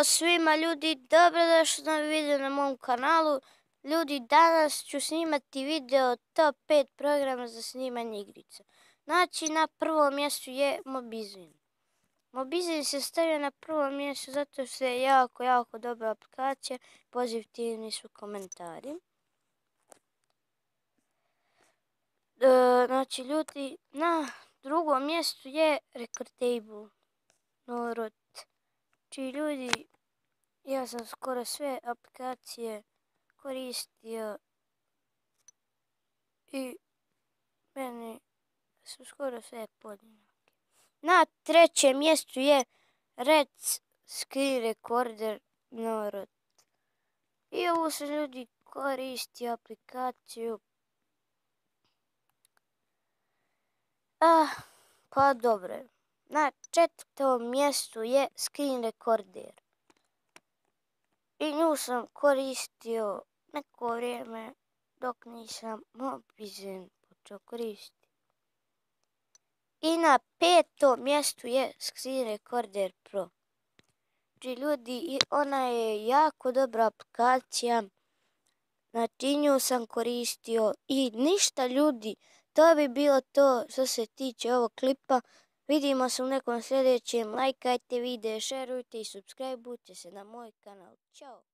Ćao svima ljudi, dobrodošli na video na mom kanalu. Ljudi, danas ću snimati video top 5 programa za snimanje igrica. Znači, na prvom mjestu je Mobizin. Mobizin se stavio na prvo mjesto zato što je jako dobra aplikacija. Pozitivni su komentari. Znači, ljudi, na drugom mjestu je Recordable. Znači, ljudi, ja sam skoro sve aplikacije koristio i meni su skoro sve podjednake. Na trećem mjestu je Red Screen Recorder narod. I ovu sam ljudi koristio aplikaciju. Pa dobro. Na četvrtom mjestu je Screen Recorder. I nju sam koristio neko vrijeme dok nisam Mobizin počeo koristiti. I na petom mjestu je Screen Recorder Pro. Znači ljudi, ona je jako dobra aplikacija. Znači nju sam koristio i ništa ljudi. To bi bilo to što se tiče ovog klipa. Vidimo se u nekom sljedećem. Lajkajte video, šerujte i subscribeujte se na moj kanal. Ćao!